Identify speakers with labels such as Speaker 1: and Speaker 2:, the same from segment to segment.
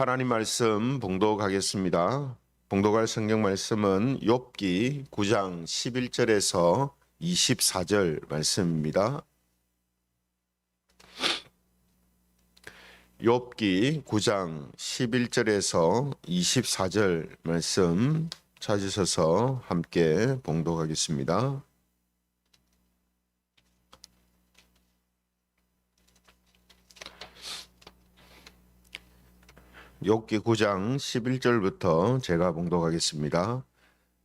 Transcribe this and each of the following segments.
Speaker 1: 하나님 말씀 봉독하겠습니다. 봉독할 성경 말씀은 욥기 9장 11절에서 24절 말씀입니다. 욥기 9장 11절에서 24절 말씀 찾으셔서 함께 봉독하겠습니다. 욥기 9장 11절부터 제가 봉독하겠습니다.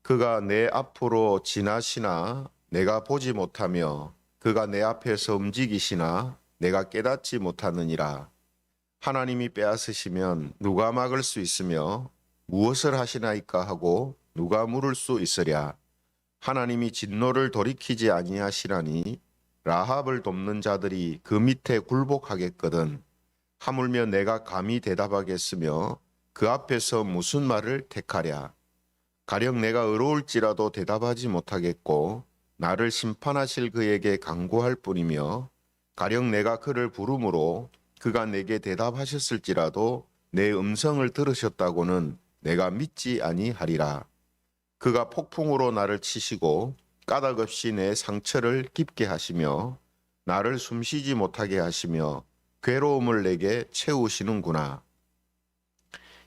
Speaker 1: 그가 내 앞으로 지나시나 내가 보지 못하며 그가 내 앞에서 움직이시나 내가 깨닫지 못하느니라. 하나님이 빼앗으시면 누가 막을 수 있으며 무엇을 하시나이까 하고 누가 물을 수 있으랴. 하나님이 진노를 돌이키지 아니하시라니 라합을 돕는 자들이 그 밑에 굴복하겠거든. 하물며 내가 감히 대답하겠으며 그 앞에서 무슨 말을 택하랴. 가령 내가 의로울지라도 대답하지 못하겠고 나를 심판하실 그에게 간구할 뿐이며 가령 내가 그를 부르므로 그가 내게 대답하셨을지라도 내 음성을 들으셨다고는 내가 믿지 아니하리라. 그가 폭풍으로 나를 치시고 까닭없이 내 상처를 깊게 하시며 나를 숨쉬지 못하게 하시며 괴로움을 내게 채우시는구나.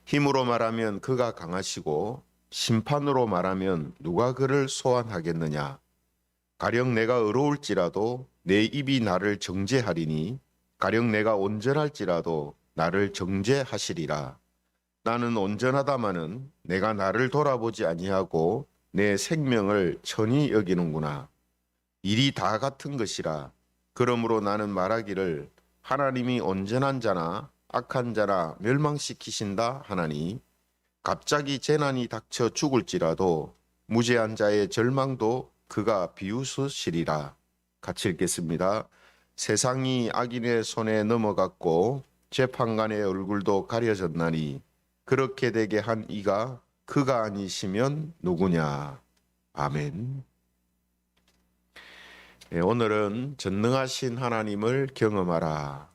Speaker 1: 힘으로 말하면 그가 강하시고 심판으로 말하면 누가 그를 소환하겠느냐. 가령 내가 의로울지라도 내 입이 나를 정죄하리니 가령 내가 온전할지라도 나를 정죄하시리라. 나는 온전하다마는 내가 나를 돌아보지 아니하고 내 생명을 천히 여기는구나. 일이 다 같은 것이라. 그러므로 나는 말하기를 하나님이 온전한 자나 악한 자나 멸망시키신다 하나니 갑자기 재난이 닥쳐 죽을지라도 무죄한 자의 절망도 그가 비웃으시리라. 같이 읽겠습니다. 세상이 악인의 손에 넘어갔고 재판관의 얼굴도 가려졌나니 그렇게 되게 한 이가 그가 아니시면 누구냐. 아멘. 오늘은 전능하신 하나님을 경험하라.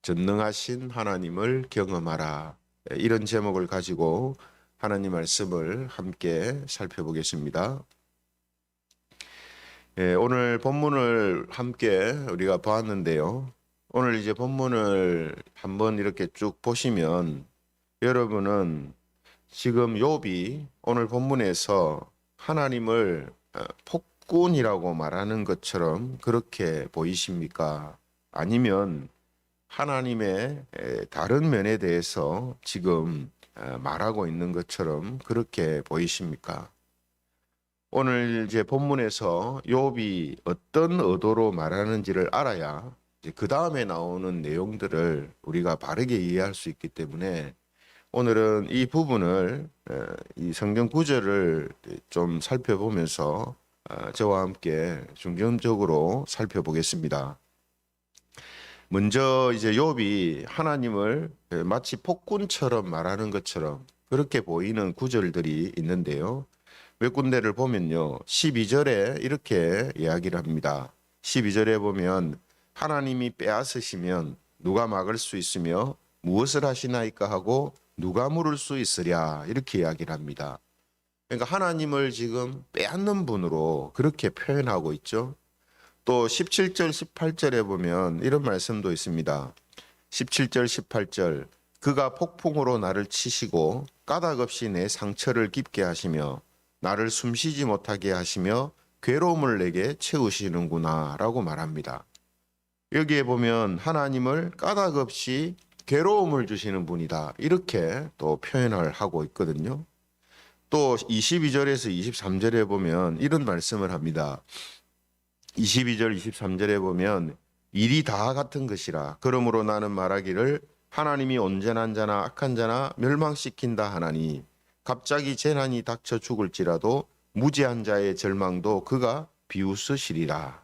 Speaker 1: 전능하신 하나님을 경험하라. 이런 제목을 가지고 하나님 말씀을 함께 살펴보겠습니다. 오늘 본문을 함께 우리가 보았는데요. 오늘 이제 본문을 한번 이렇게 쭉 보시면 여러분은 지금 욥이 오늘 본문에서 하나님을 폭군이라고 말하는 것처럼 그렇게 보이십니까? 아니면 하나님의 다른 면에 대해서 지금 말하고 있는 것처럼 그렇게 보이십니까? 오늘 이제 본문에서 욥이 어떤 의도로 말하는지를 알아야 그 다음에 나오는 내용들을 우리가 바르게 이해할 수 있기 때문에 오늘은 이 부분을 이 성경 구절을 좀 살펴보면서 저와 함께 중점적으로 살펴보겠습니다. 먼저 이제 욥이 하나님을 마치 폭군처럼 말하는 것처럼 그렇게 보이는 구절들이 있는데요. 몇 군데를 보면요. 12절에 이렇게 이야기를 합니다. 12절에 보면 하나님이 빼앗으시면 누가 막을 수 있으며 무엇을 하시나이까 하고 누가 물을 수 있으랴 이렇게 이야기를 합니다. 그러니까 하나님을 지금 빼앗는 분으로 그렇게 표현하고 있죠. 또 17절 18절에 보면 이런 말씀도 있습니다. 17절 18절 그가 폭풍으로 나를 치시고 까닭없이 내 상처를 깊게 하시며 나를 숨쉬지 못하게 하시며 괴로움을 내게 채우시는구나 라고 말합니다. 여기에 보면 하나님을 까닭없이 괴로움을 주시는 분이다 이렇게 또 표현을 하고 있거든요. 또 22절에서 23절에 보면 이런 말씀을 합니다. 22절 23절에 보면 일이 다 같은 것이라. 그러므로 나는 말하기를 하나님이 온전한 자나 악한 자나 멸망시킨다 하나니 갑자기 재난이 닥쳐 죽을지라도 무죄한 자의 절망도 그가 비웃으시리라.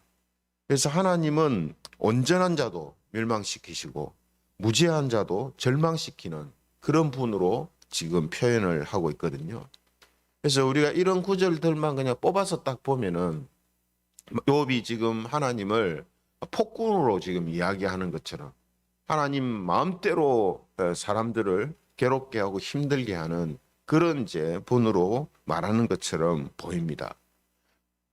Speaker 1: 그래서 하나님은 온전한 자도 멸망시키시고 무죄한 자도 절망시키는 그런 분으로 지금 표현을 하고 있거든요. 그래서 우리가 이런 구절들만 그냥 뽑아서 딱 보면은 욥이 지금 하나님을 폭군으로 지금 이야기하는 것처럼 하나님 마음대로 사람들을 괴롭게 하고 힘들게 하는 그런 이제 분으로 말하는 것처럼 보입니다.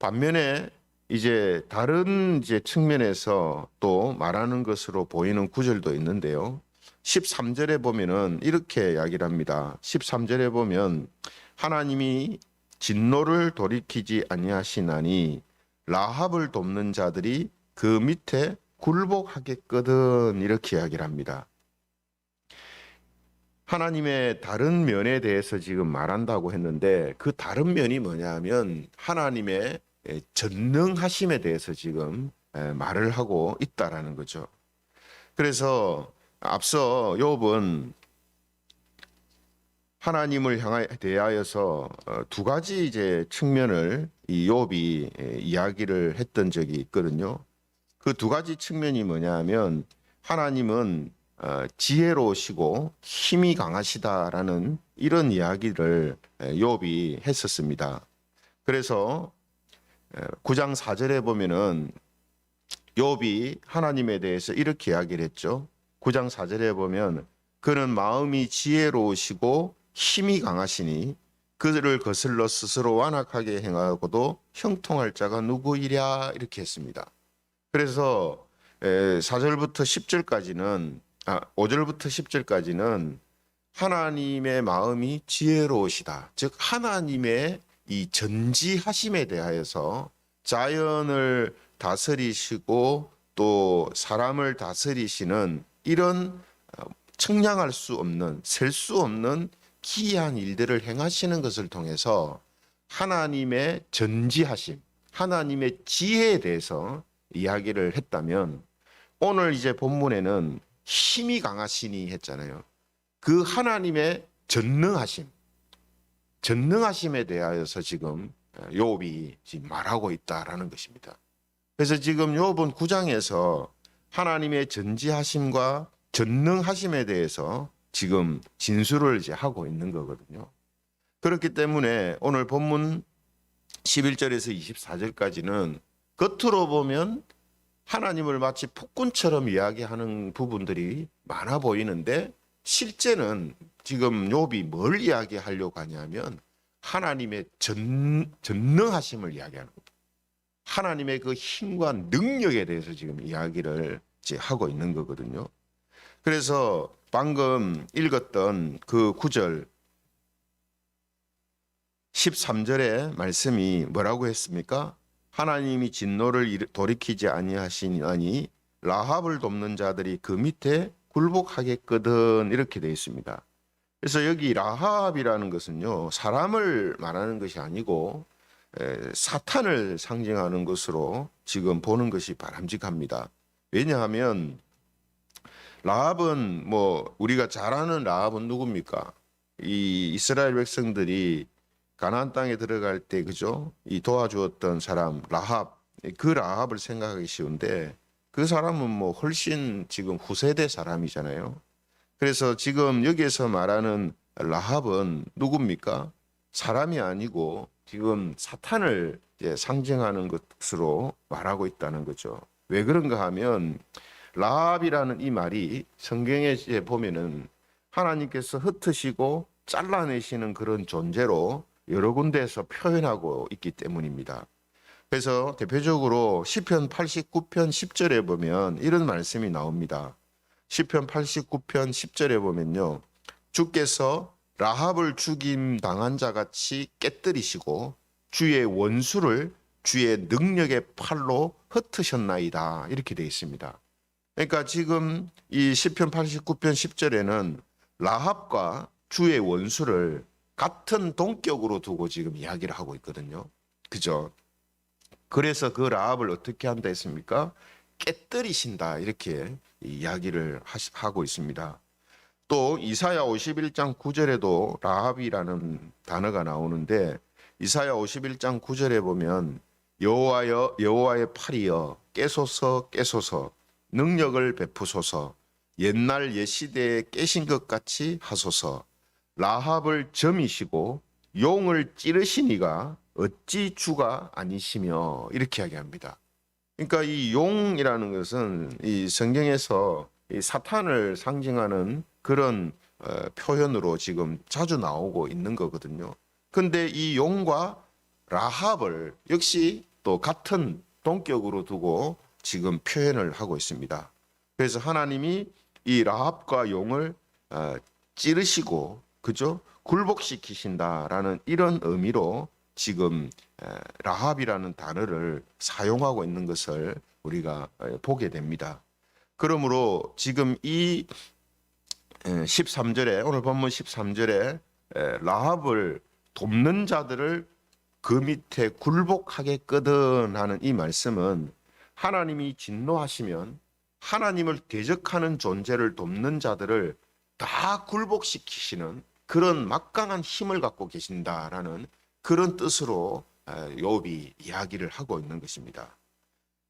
Speaker 1: 반면에 이제 다른 이제 측면에서 또 말하는 것으로 보이는 구절도 있는데요. 13절에 보면은 이렇게 이야기를 합니다. 13절에 보면 하나님이 진노를 돌이키지 아니하시나니 라합을 돕는 자들이 그 밑에 굴복하겠거든, 이렇게 이야기를 합니다. 하나님의 다른 면에 대해서 지금 말한다고 했는데 그 다른 면이 뭐냐면 하나님의 전능하심에 대해서 지금 말을 하고 있다라는 거죠. 그래서 앞서 욥은 하나님을 향하여 대하여서 두 가지 이제 측면을 이 욥이 이야기를 했던 적이 있거든요. 그 두 가지 측면이 뭐냐면 하나님은 지혜로우시고 힘이 강하시다라는 이런 이야기를 욥이 했었습니다. 그래서 9장 4절에 보면은 욥이 하나님에 대해서 이렇게 이야기를 했죠. 9장 4절에 보면 그는 마음이 지혜로우시고 힘이 강하시니 그를 거슬러 스스로 완악하게 행하고도 형통할 자가 누구이랴, 이렇게 했습니다. 그래서 4절부터 10절까지는 5절부터 10절까지는 하나님의 마음이 지혜로우시다. 즉 하나님의 이 전지하심에 대하여서 자연을 다스리시고 또 사람을 다스리시는 이런 측량할 수 없는, 셀 수 없는 기이한 일들을 행하시는 것을 통해서 하나님의 전지하심, 하나님의 지혜에 대해서 이야기를 했다면 오늘 이제 본문에는 힘이 강하시니 했잖아요. 그 하나님의 전능하심, 전능하심에 대하여서 지금 욥이 지금 말하고 있다라는 것입니다. 그래서 지금 욥은 9장에서 하나님의 전지하심과 전능하심에 대해서 지금 진술을 이제 하고 있는 거거든요. 그렇기 때문에 오늘 본문 11절에서 24절까지는 겉으로 보면 하나님을 마치 폭군처럼 이야기하는 부분들이 많아 보이는데 실제는 지금 욥이 뭘 이야기하려고 하냐면 하나님의 전능하심을 이야기하는 겁니다. 하나님의 그 힘과 능력에 대해서 지금 이야기를 이제 하고 있는 거거든요. 그래서 방금 읽었던 그 9절 13절의 말씀이 뭐라고 했습니까? 하나님이 진노를 돌이키지 아니하시니 라합을 돕는 자들이 그 밑에 굴복하겠거든, 이렇게 되어 있습니다. 그래서 여기 라합이라는 것은요, 사람을 말하는 것이 아니고 사탄을 상징하는 것으로 지금 보는 것이 바람직합니다. 왜냐하면 라합은 뭐 우리가 잘 아는 라합은 누굽니까? 이 이스라엘 백성들이 가나안 땅에 들어갈 때 그죠? 이 도와주었던 사람 라합, 그 라합을 생각하기 쉬운데 그 사람은 뭐 훨씬 지금 후세대 사람이잖아요. 그래서 지금 여기에서 말하는 라합은 누굽니까? 사람이 아니고 지금 사탄을 이제 상징하는 것으로 말하고 있다는 거죠. 왜 그런가 하면 라합이라는 이 말이 성경에 보면은 하나님께서 흩으시고 잘라내시는 그런 존재로 여러 군데에서 표현하고 있기 때문입니다. 그래서 대표적으로 시편 89편 10절에 보면 이런 말씀이 나옵니다. 시편 89편 10절에 보면요, 주께서 라합을 죽임 당한 자 같이 깨뜨리시고 주의 원수를 주의 능력의 팔로 흩으셨나이다, 이렇게 되어 있습니다. 그러니까 지금 이 시편 89편 10절에는 라합과 주의 원수를 같은 동격으로 두고 지금 이야기를 하고 있거든요. 그죠? 그래서 그 라합을 어떻게 한다 했습니까? 깨뜨리신다, 이렇게 이야기를 하고 있습니다. 또 이사야 51장 9절에도 라합이라는 단어가 나오는데 이사야 51장 9절에 보면 여호와의 팔이여 깨소서 깨소서 능력을 베푸소서 옛날 옛시대에 깨신 것 같이 하소서 라합을 점이시고 용을 찌르시니가 어찌 주가 아니시며, 이렇게 이야기합니다. 그러니까 이 용이라는 것은 이 성경에서 이 사탄을 상징하는 그런 표현으로 지금 자주 나오고 있는 거거든요. 근데 이 용과 라합을 역시 또 같은 동격으로 두고 지금 표현을 하고 있습니다. 그래서 하나님이 이 라합과 용을 찌르시고 그죠? 굴복시키신다라는 이런 의미로 지금 라합이라는 단어를 사용하고 있는 것을 우리가 보게 됩니다. 그러므로 지금 이 13절에 오늘 본문 13절에 라합을 돕는 자들을 그 밑에 굴복하겠거든 하는 이 말씀은 하나님이 진노하시면 하나님을 대적하는 존재를 돕는 자들을 다 굴복시키시는 그런 막강한 힘을 갖고 계신다라는 그런 뜻으로 욥이 이야기를 하고 있는 것입니다.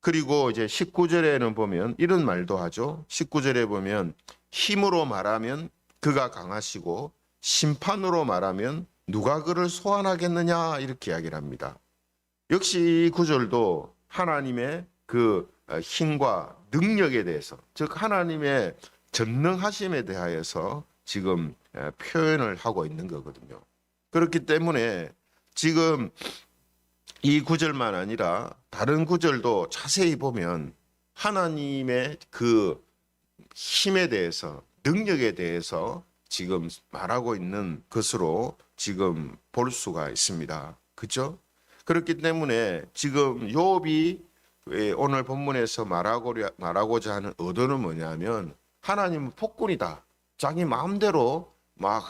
Speaker 1: 그리고 이제 19절에는 보면 이런 말도 하죠. 19절에 보면 힘으로 말하면 그가 강하시고 심판으로 말하면 누가 그를 소환하겠느냐 이렇게 이야기를 합니다. 역시 이 구절도 하나님의 그 힘과 능력에 대해서 즉 하나님의 전능하심에 대하여서 지금 표현을 하고 있는 거거든요. 그렇기 때문에 지금 이 구절만 아니라 다른 구절도 자세히 보면 하나님의 그 힘에 대해서 능력에 대해서 지금 말하고 있는 것으로 지금 볼 수가 있습니다. 그렇죠? 그렇기 때문에 지금 욥이 오늘 본문에서 말하고자 하는 의도는 뭐냐면 하나님은 폭군이다. 자기 마음대로 막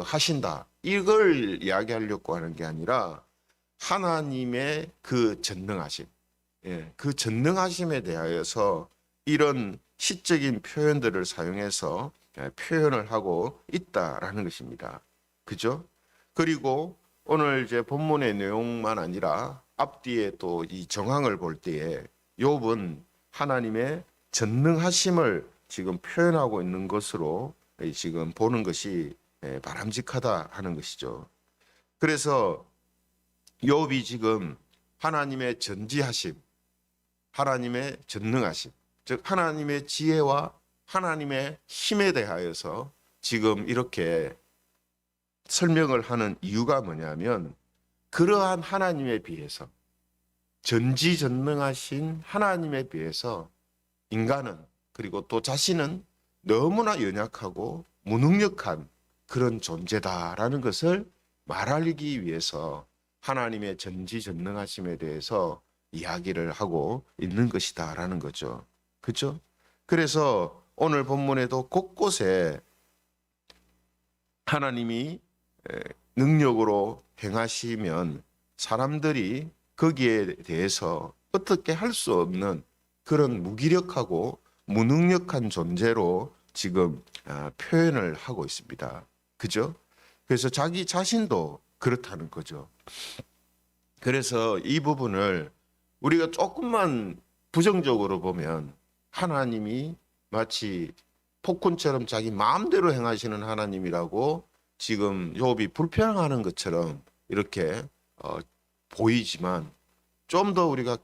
Speaker 1: 하신다. 이걸 이야기하려고 하는 게 아니라 하나님의 그 전능하심, 그 전능하심에 대하여서 이런 시적인 표현들을 사용해서 표현을 하고 있다라는 것입니다. 그죠? 그리고 오늘 이제 본문의 내용만 아니라 앞뒤에 또 이 정황을 볼 때에 욥은 하나님의 전능하심을 지금 표현하고 있는 것으로 지금 보는 것이 바람직하다 하는 것이죠. 그래서 욥이 지금 하나님의 전지하심, 하나님의 전능하심, 즉 하나님의 지혜와 하나님의 힘에 대하여서 지금 이렇게 설명을 하는 이유가 뭐냐면 그러한 하나님에 비해서 전지전능하신 하나님에 비해서 인간은 그리고 또 자신은 너무나 연약하고 무능력한 그런 존재다라는 것을 말하기 위해서 하나님의 전지전능하심에 대해서 이야기를 하고 있는 것이다라는 거죠. 그렇죠? 그래서 오늘 본문에도 곳곳에 하나님이 능력으로 행하시면 사람들이 거기에 대해서 어떻게 할 수 없는 그런 무기력하고 무능력한 존재로 지금 표현을 하고 있습니다. 그죠? 그래서 자기 자신도 그렇다는 거죠. 그래서 이 부분을 우리가 조금만 부정적으로 보면 하나님이 마치 폭군처럼 자기 마음대로 행하시는 하나님이라고 지금 욥이 불평하는 것처럼 이렇게 보이지만 좀 더 우리가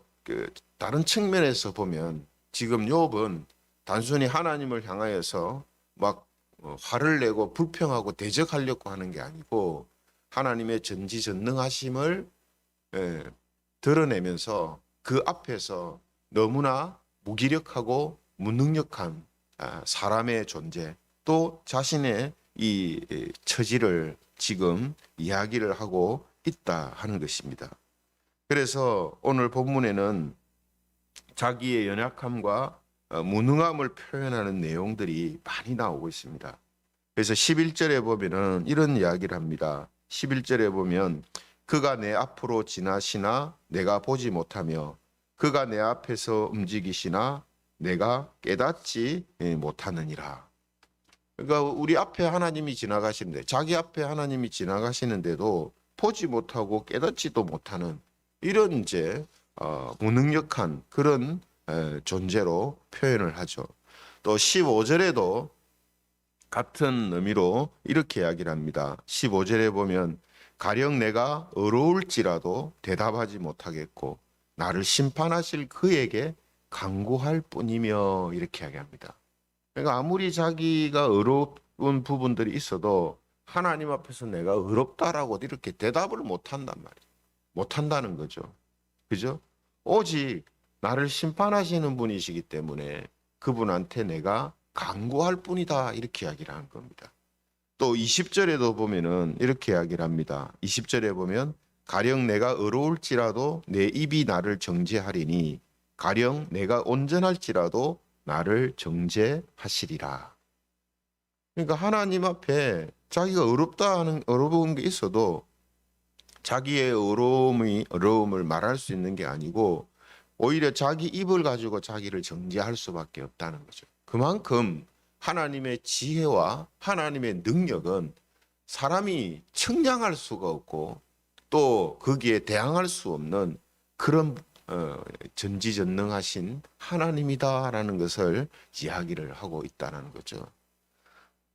Speaker 1: 다른 측면에서 보면 지금 욥은 단순히 하나님을 향하여서 막 화를 내고 불평하고 대적하려고 하는 게 아니고 하나님의 전지전능하심을 드러내면서 그 앞에서 너무나 무기력하고 무능력한 사람의 존재 또 자신의 이 처지를 지금 이야기를 하고 있다 하는 것입니다. 그래서 오늘 본문에는 자기의 연약함과 무능함을 표현하는 내용들이 많이 나오고 있습니다. 그래서 11절에 보면은 이런 이야기를 합니다. 11절에 보면 그가 내 앞으로 지나시나 내가 보지 못하며 그가 내 앞에서 움직이시나 내가 깨닫지 못하느니라. 그러니까 우리 앞에 하나님이 지나가시는데 자기 앞에 하나님이 지나가시는데도 보지 못하고 깨닫지도 못하는 이런 이제 무능력한 그런 존재로 표현을 하죠. 또 15절에도 같은 의미로 이렇게 이야기를 합니다. 15절에 보면 가령 내가 어려울지라도 대답하지 못하겠고 나를 심판하실 그에게 간구할 뿐이며 이렇게 이야기합니다. 그러니까 아무리 자기가 어려운 부분들이 있어도 하나님 앞에서 내가 어렵다라고 이렇게 대답을 못 한단 말이에요. 못 한다는 거죠. 그죠? 오직 나를 심판하시는 분이시기 때문에 그분한테 내가 간구할 뿐이다. 이렇게 이야기를 하는 겁니다. 또 20절에도 보면은 이렇게 이야기를 합니다. 20절에 보면 가령 내가 어려울지라도 내 입이 나를 정죄하리니 가령 내가 온전할지라도 나를 정죄하시리라. 그러니까 하나님 앞에 자기가 어렵다 하는 어려운 게 있어도 자기의 어려움을 말할 수 있는 게 아니고 오히려 자기 입을 가지고 자기를 정죄할 수밖에 없다는 거죠. 그만큼 하나님의 지혜와 하나님의 능력은 사람이 측량할 수가 없고 또 거기에 대항할 수 없는 그런 전지전능하신 하나님이다라는 것을 이야기를 하고 있다는 거죠.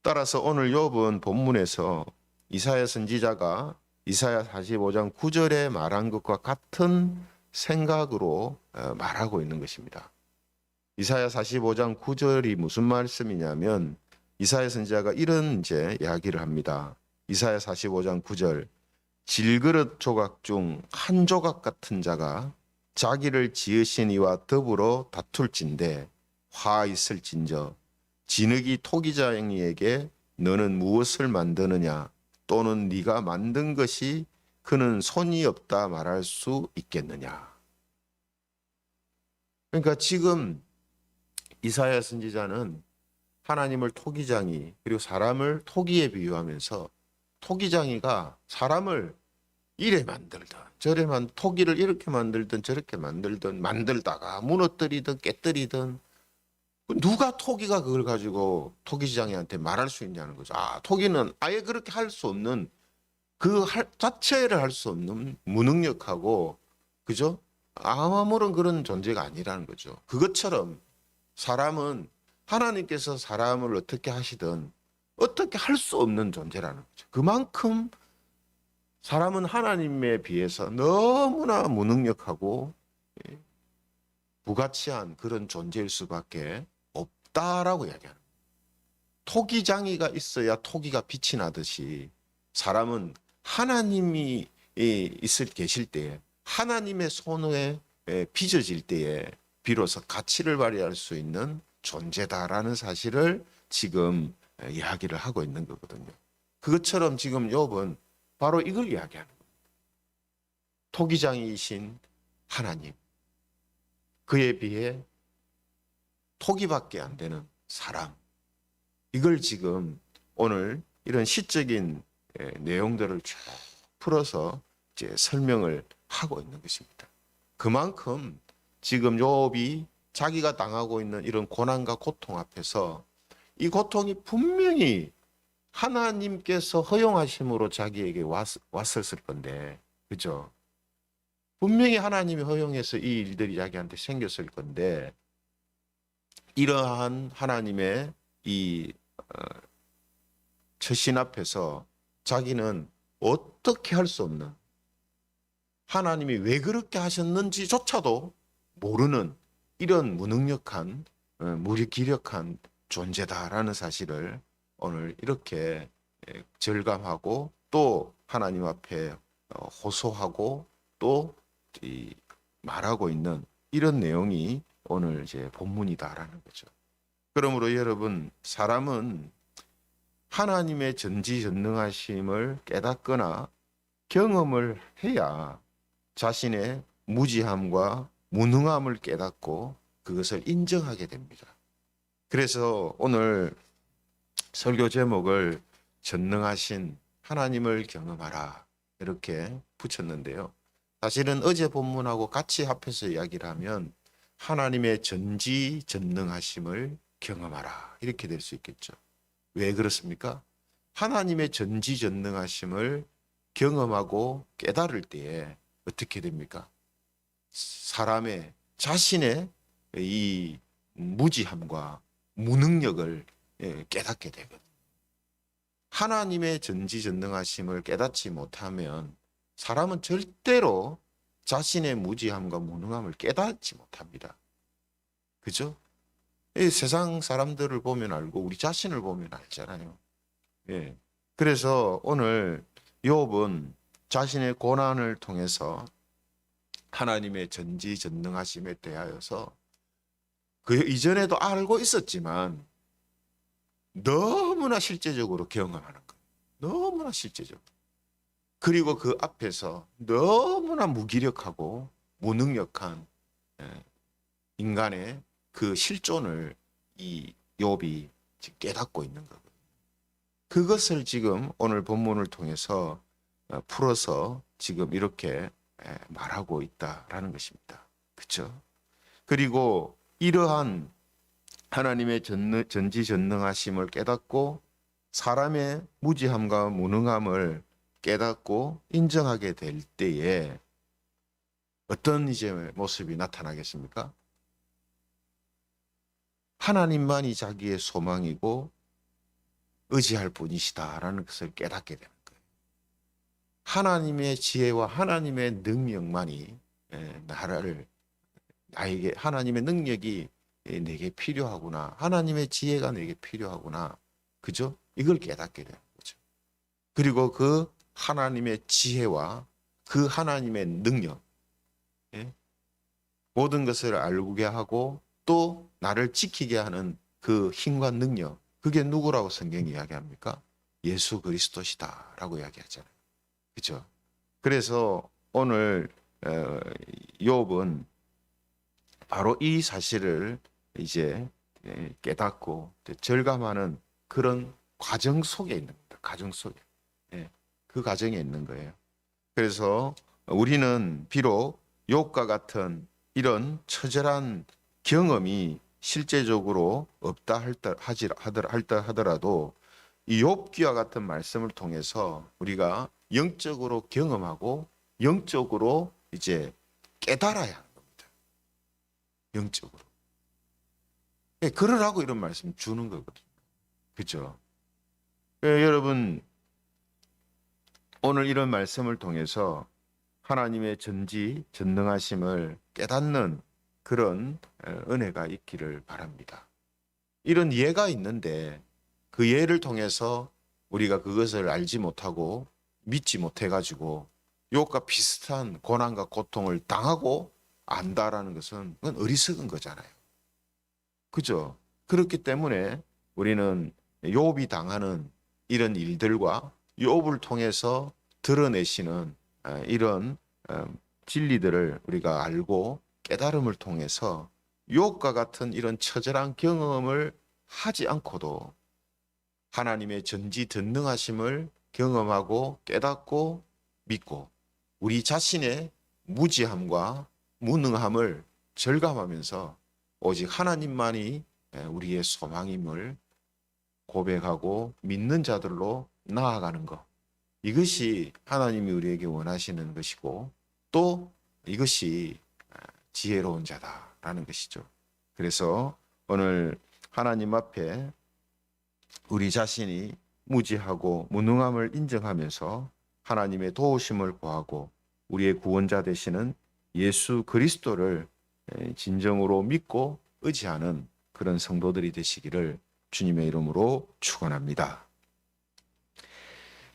Speaker 1: 따라서 오늘 욥은 본문에서 이사야 선지자가 이사야 45장 9절에 말한 것과 같은 생각으로 말하고 있는 것입니다. 이사야 45장 9절이 무슨 말씀이냐면 이사야 선지자가 이런 이제 이야기를 합니다. 이사야 45장 9절 질그릇 조각 중 한 조각 같은 자가 자기를 지으신 이와 더불어 다툴진대 화 있을진저 진흙이 토기장이에게 너는 무엇을 만드느냐 또는 네가 만든 것이 그는 손이 없다 말할 수 있겠느냐. 그러니까 지금 이사야 선지자는 하나님을 토기장이 그리고 사람을 토기에 비유하면서 토기장이가 사람을 이래 만들든 저래 토기를 이렇게 만들든 저렇게 만들든 만들다가 무너뜨리든 깨뜨리든 누가 토기가 그걸 가지고 토기장이한테 말할 수 있냐는 거죠. 토기는 아예 그렇게 할 수 없는 자체를 할 수 없는 무능력하고 그죠? 아무런 그런 존재가 아니라는 거죠. 그것처럼 사람은 하나님께서 사람을 어떻게 하시든 어떻게 할 수 없는 존재라는 거죠. 그만큼 사람은 하나님에 비해서 너무나 무능력하고 무가치한 그런 존재일 수밖에 없다라고 이야기하는 거예요. 토기장이가 있어야 토기가 빛이 나듯이 사람은 하나님이 계실 때에 하나님의 손에 빚어질 때에 비로소 가치를 발휘할 수 있는 존재다라는 사실을 지금 이야기를 하고 있는 거거든요. 그것처럼 지금 욥은 바로 이걸 이야기하는 겁니다. 토기장이신 하나님, 그에 비해 토기밖에 안 되는 사람, 이걸 지금 오늘 이런 시적인 내용들을 쭉 풀어서 이제 설명을 하고 있는 것입니다. 그만큼 지금 욥이 자기가 당하고 있는 이런 고난과 고통 앞에서 이 고통이 분명히 하나님께서 허용하심으로 자기에게 왔었을 건데, 그죠? 분명히 하나님이 허용해서 이 일들이 자기한테 생겼을 건데, 이러한 하나님의 이 처신 앞에서 자기는 어떻게 할 수 없는, 하나님이 왜 그렇게 하셨는지조차도 모르는 이런 무능력한 무기력한 존재다라는 사실을 오늘 이렇게 절감하고 또 하나님 앞에 호소하고 또 말하고 있는 이런 내용이 오늘 이제 본문이다라는 거죠. 그러므로 여러분, 사람은 하나님의 전지전능하심을 깨닫거나 경험을 해야 자신의 무지함과 무능함을 깨닫고 그것을 인정하게 됩니다. 그래서 오늘 설교 제목을 전능하신 하나님을 경험하라 이렇게 붙였는데요. 사실은 어제 본문하고 같이 합해서 이야기를 하면 하나님의 전지전능하심을 경험하라 이렇게 될 수 있겠죠. 왜 그렇습니까? 하나님의 전지전능하심을 경험하고 깨달을 때에 어떻게 됩니까? 사람의 자신의 이 무지함과 무능력을 깨닫게 되거든요. 하나님의 전지전능하심을 깨닫지 못하면 사람은 절대로 자신의 무지함과 무능함을 깨닫지 못합니다. 그죠? 이 세상 사람들을 보면 알고 우리 자신을 보면 알잖아요. 예. 그래서 오늘 욥은 자신의 고난을 통해서 하나님의 전지전능하심에 대하여서 그 이전에도 알고 있었지만 너무나 실제적으로 경험하는 거예요. 너무나 실제적으로. 그리고 그 앞에서 너무나 무기력하고 무능력한 인간의 그 실존을 이 욥이 깨닫고 있는 거거든요. 그것을 지금 오늘 본문을 통해서 풀어서 지금 이렇게 말하고 있다라는 것입니다. 그렇죠? 그리고 이러한 하나님의 전지전능하심을 깨닫고 사람의 무지함과 무능함을 깨닫고 인정하게 될 때에 어떤 이제 모습이 나타나겠습니까? 하나님만이 자기의 소망이고 의지할 분이시다라는 것을 깨닫게 되는 거예요. 하나님의 지혜와 하나님의 능력만이 나에게 하나님의 능력이 내게 필요하구나. 하나님의 지혜가 내게 필요하구나. 그죠? 이걸 깨닫게 되는 거죠. 그리고 그 하나님의 지혜와 그 하나님의 능력, 모든 것을 알게 하고 또 나를 지키게 하는 그 힘과 능력, 그게 누구라고 성경이 이야기합니까? 예수 그리스도시다라고 이야기하잖아요. 그렇죠? 그래서 오늘 욥은 바로 이 사실을 이제 깨닫고 절감하는 그런 과정 속에 있는 겁니다. 과정 속에. 그 과정에 있는 거예요. 그래서 우리는 비록 욥과 같은 이런 처절한 경험이 실제적으로 없다 하더라도 이 욥기와 같은 말씀을 통해서 우리가 영적으로 경험하고 영적으로 이제 깨달아야 하는 겁니다. 영적으로. 그러라고 이런 말씀 주는 거거든요. 그렇죠? 여러분 오늘 이런 말씀을 통해서 하나님의 전능하심을 깨닫는 그런 은혜가 있기를 바랍니다. 이런 예가 있는데 그 예를 통해서 우리가 그것을 알지 못하고 믿지 못해가지고 욥과 비슷한 고난과 고통을 당하고 안다라는 것은 그건 어리석은 거잖아요. 그죠? 그렇기 때문에 우리는 욥이 당하는 이런 일들과 욥을 통해서 드러내시는 이런 진리들을 우리가 알고 깨달음을 통해서 욥과 같은 이런 처절한 경험을 하지 않고도 하나님의 전지전능하심을 경험하고 깨닫고 믿고 우리 자신의 무지함과 무능함을 절감하면서 오직 하나님만이 우리의 소망임을 고백하고 믿는 자들로 나아가는 것. 이것이 하나님이 우리에게 원하시는 것이고 또 이것이 지혜로운 자다라는 것이죠. 그래서 오늘 하나님 앞에 우리 자신이 무지하고 무능함을 인정하면서 하나님의 도우심을 구하고 우리의 구원자 되시는 예수 그리스도를 진정으로 믿고 의지하는 그런 성도들이 되시기를 주님의 이름으로 축원합니다.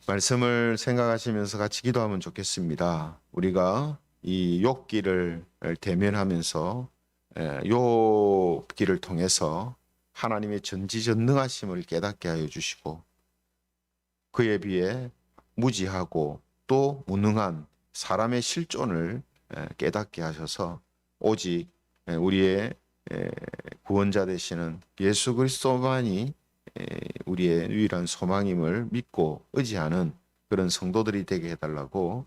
Speaker 1: 말씀을 생각하시면서 같이 기도하면 좋겠습니다. 우리가 이 욥기를 대면하면서 욥기를 통해서 하나님의 전지전능하심을 깨닫게 하여 주시고 그에 비해 무지하고 또 무능한 사람의 실존을 깨닫게 하셔서 오직 우리의 구원자 되시는 예수 그리스도만이 우리의 유일한 소망임을 믿고 의지하는 그런 성도들이 되게 해달라고